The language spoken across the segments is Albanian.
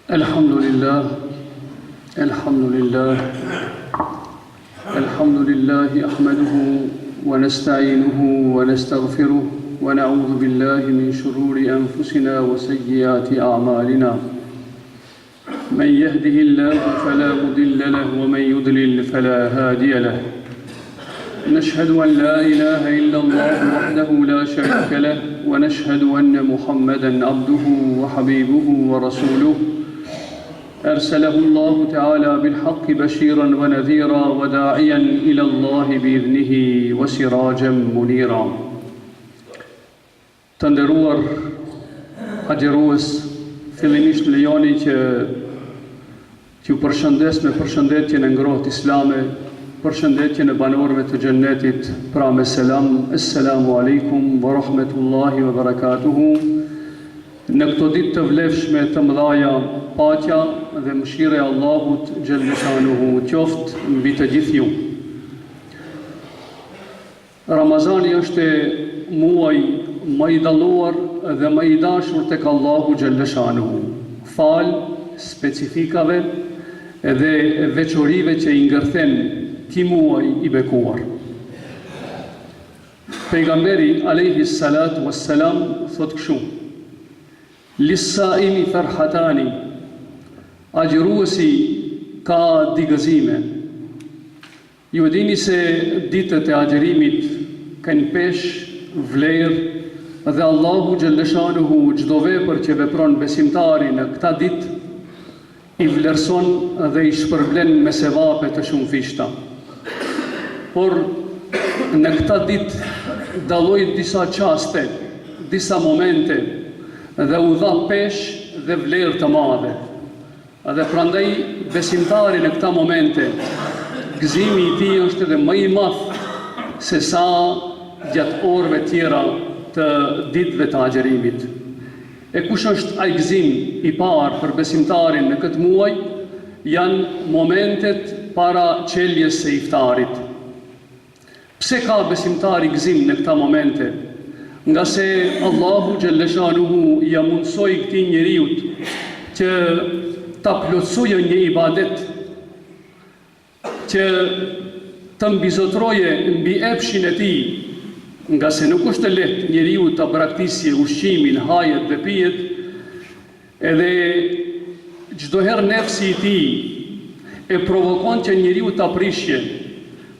الحمد لله أحمده ونستعينه ونستغفره ونعوذ بالله من شرور أنفسنا وسيئات أعمالنا من يهده الله فلا مضل له ومن يضلل فلا هادي له نشهد أن لا إله إلا الله وحده لا شريك له ونشهد أن محمدًا عبده وحبيبه ورسوله أرسله الله تعالى بالحق بشيرًا ونذيرًا وداعيًا إلى الله بإذنه وسراجًا منيرًا. Të nderuar agjerues, fillimisht lejoni që t'ju përshëndes me përshëndetjen e ngrohtë islame, përshëndetjen e banorëve të xhennetit, pra me selam, assalamu alaikum wa rahmetullahi wa barakatuhu. Në këto ditë të vlefshme të mëdhaja, paqja dhe mëshira e Allahut xhelle shanuhu qoftë mbi të gjithë ju. Ramazani është muaj më i dalluar dhe më i dashur tek Allahu xhelle shanuhu, fal specifikave edhe veçorive që i ngërthen këtij muaj i bekuar. Pejgamberi alayhi salatu wassalam thotë kështu: Lissaimi farhatani, agjeruesi ka di gëzime. Ju e dini se ditët e agjerimit kanë pesh, vlerë dhe Allahu xhelle shanuhu çdo vepër që vepron besimtari në këtë ditë i vlerëson dhe i shpërblen me sevape të shumëfishta. Por në këtë ditë dallojnë disa qaste, disa momente dhe u dha pesh dhe vlerë të madhe. Dhe prandaj besimtari në këta momente, gëzimi i tij është edhe më i madh se sa gjatë orëve tjera të ditëve të agjerimit. E kush është ai gëzim i parë për besimtarin në këtë muaj? Janë momentet para çeljes së iftarit. Pse ka besimtari gëzim në këta momente? Nga se Allahu xhelle shanuhu ja mundsoi këtij njeriut që ta plotësojë një ibadet, që të mbizotroje mbi epshin e tij, nga se nuk është lehtë njeriu ta braktisë ushqimin, hajet dhe pijet, edhe çdo herë nefsi i tij e provokon që njeriu ta prishje,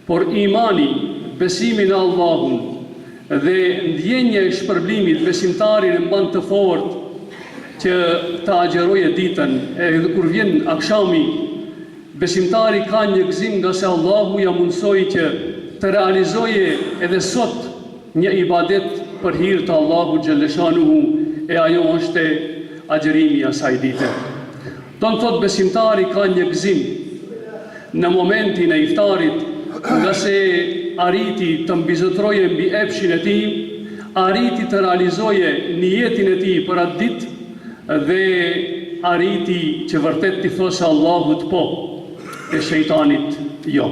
por imani, besimi në Allahun dhe ndjenja e shpërblimit besimtarin e mban të fortë që ta agjeroje ditën, edhe kur vjen akshami, besimtari ka një gëzim nga se Allahu ja mundsoi që të realizoje edhe sot një ibadet për hir të Allahu xhelle shanuhu, e ajo është agjerimi i asaj dite. Don thot besimtari ka një gëzim në momentin e iftarit, nga se arriti të mbizotroje mbi epshin e tij, arriti të realizoje niyetin e tij për atë ditë dhe arriti që vërtet t'i thosë Allahut po e shejtanit jo.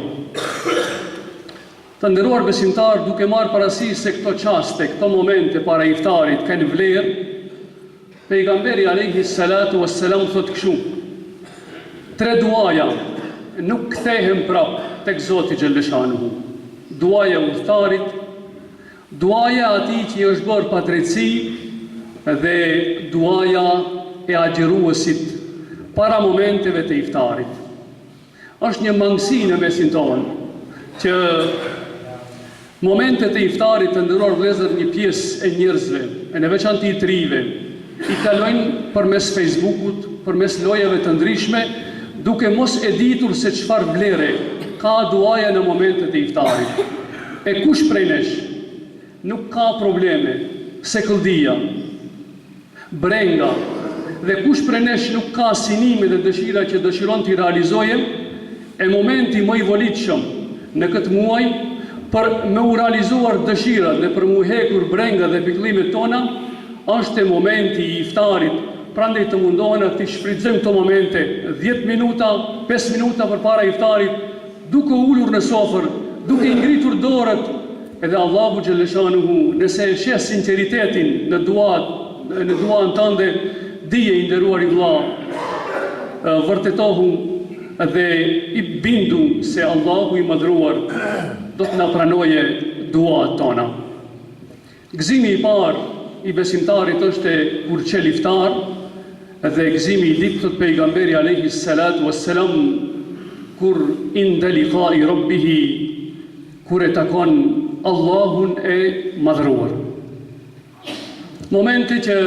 Të nderuar besimtar, duke marrë parasysh se këto çaste, këto momente para iftarit kanë vlerë, pejgamberi alayhi salatu wassalam thotë kështu: 3 duaja nuk kthehen prapë tek Zoti xhelle shanuhu. Duaja e udhëtarit, duaja e atij që i është bërë pa drejtësi dhe duaja e agjeruesit para momenteve të iftarit. Është një mangësi në mesin tonë që momentet e iftarit të nderuar vëllezër, një pjesë e njerëzve, e në veçantë të rive, i kalojnë përmes Facebookut, përmes lojave të ndryshme, duke mos e ditur se çfarë vlere ka duaja në momentet e iftarit. E kush prej nesh nuk ka probleme, sekëlldia, brenga, dhe kush prej nesh nuk ka sinime dhe dëshira që dëshiron t'i realizoje, e momenti më i volitshëm në këtë muaj për me u realizuar dëshirat dhe për mu hekur brenga dhe pikëllimet tona, është momenti i iftarit. Prandaj të mundohen të shfrytëzojmë këto momente 10 minuta, 5 minuta përpara iftarit, duke ulur në sofër, duke i ngritur dorët, edhe Allahu xhelle shanuhu, nëse e sheh sinqeritetin në duan tënde, dije i nderuar i vëlla, vërtetohu dhe I bindu se Allahu I madhruar do të na pranoje duat tona. Gëzimi I parë I besimtarit është kur qel iftar dhe gëzimi I dytë të pejgamberi alayhi salatu wassalam kur inda liqa'i rabbih kur e takon Allahun e madhruar. Momente që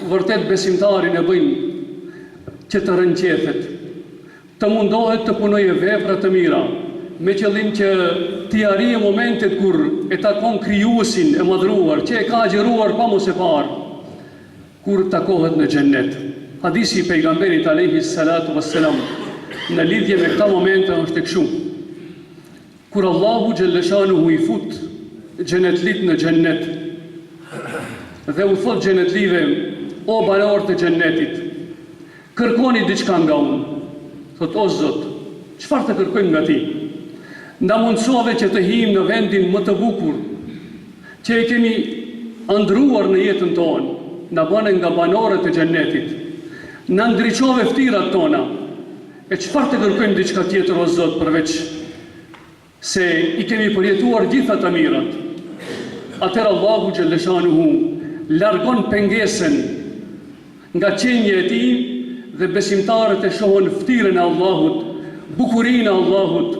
vërtet besimtarin e bëjnë që të rënqethet, të mundohet të punojë vepra të mira, me qëllim që t'i arrijë momentet kur e takon krijuesin e madhruar, që e ka agjëruar pa mos e parë, kur takohet në xhennet. Hadisi I pejgamberit alayhi salatu wassalam në lidhje me këta momente është kështu. Kur Allahu xhalleshanuhu I fut xhenetlit në xhennet dhe u thot xhenetlive, o banorë të xhennetit, kërkoni diçka nga unë. Thot, o Zot, çfarë të kërkojmë nga ti? Na mundsove që të hijmë në vendin më të bukur, që e kemi ëndruar në jetën tonë, na bëne nga banorët e xhennetit. Na ndriçove ftyrat tona. E çfarë të kërkojmë diçka tjetër o Zot përveç se I kemi përjetuar gjitha të mirat? Atëherë Allahu xhalleshanuhu largon pengesën nga qenje e tij dhe besimtarët e shohën ftyrën e Allahut, bukurinë e Allahut,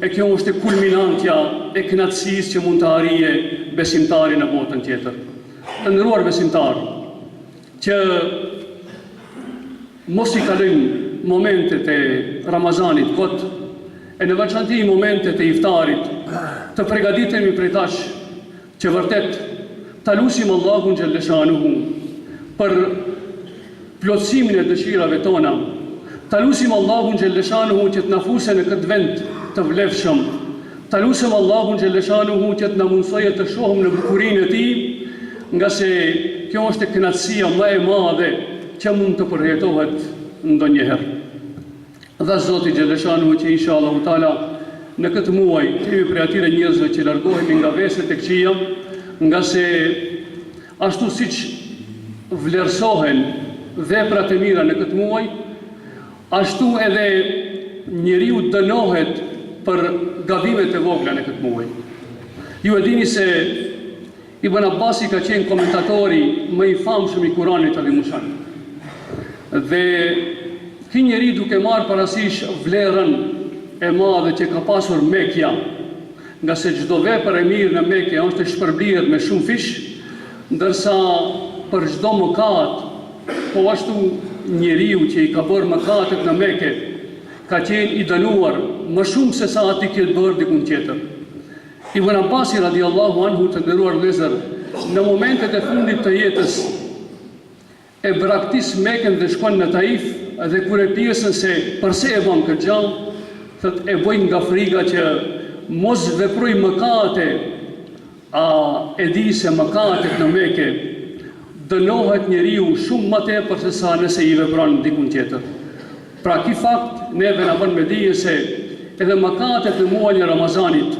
e kjo është kulminantja e kënaqësisë që mund të arrijë besimtari në botën tjetër. Të nderuar besimtar, që mos I kalojmë momentet e Ramazanit kot, e në veçanti momentet e iftarit, të përgatitemi prej tash që vërtet ta lutim Allahun xhalleshanuhu për plotësimin e dëshirave tona. Ta lutim Allahun xhalleshanuhu që të na fusë në këtë vend të vlefshëm. Ta lutim Allahun xhalleshanuhu që të na mundsojë të shohim në bukurinë e tij, nga se kjo është kënaqësia më e madhe që mund të përjetohet ndonjëherë. Dhe Zoti xhalleshanuhu që inshallah taala në këtë muaj kemi prej atyre njerëzve që largohemi nga veset e këqija, nga se ashtu siç vlerësohen veprat e mira në këtë muaj, ashtu edhe njeriu dënohet për gabimet e vogla në këtë muaj. Ju e dini se Ibn Abbasi ka qenë komentatori më I famshëm I Kuranit Alimushan. Dhe ky njeri duke marrë parasysh vlerën e madhe që ka pasur Mekja, nga se çdo vepër e mirë në Mekë është e shpërblier me shumë fish, ndërsa për çdo mëkat, po ashtu njeriu që I ka bërë mëkatet në Mekë, ka qenë I dënuar më shumë se sa ati që bërë dikun tjetër. Ibn Abbasi radiallahu anhu, të nderuar vëllezër, në momentet e fundit të jetës e braktis Mekën dhe shkon në Taif, dhe kur e pjesën se përse e bën këtë gjallë, thot e bëjnë nga friga që mos veproj mëkate, a e di se mëkatet në Mekë dënohet njeriu shumë më tepër se sa nëse I vepron dikun tjetër. Pra ky fakt neve na bën me dije se edhe mëkatet në muajin e Ramazanit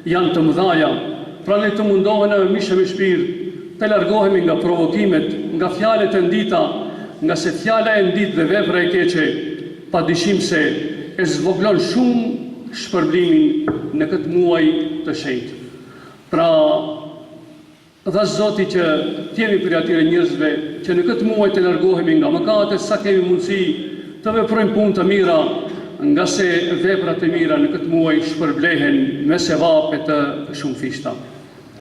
janë të mëdhaja, pra ne të mundohen me mishë me shpirt, të largohemi nga provokimet, nga fjalët e ndita, nga se fjala e nditë dhe vepra e keqe, padyshim se e zvoglon shumë shpërblimin në këtë muaj të shenjtë. Pra, dha Zoti që t'jemi për atyre njerëzve që në këtë muaj të largohemi nga mëkatet sa kemi mundësi të veprojmë punë të mira, nga se veprat e mira në këtë muaj shpërblehen me sevape të shumë fishta.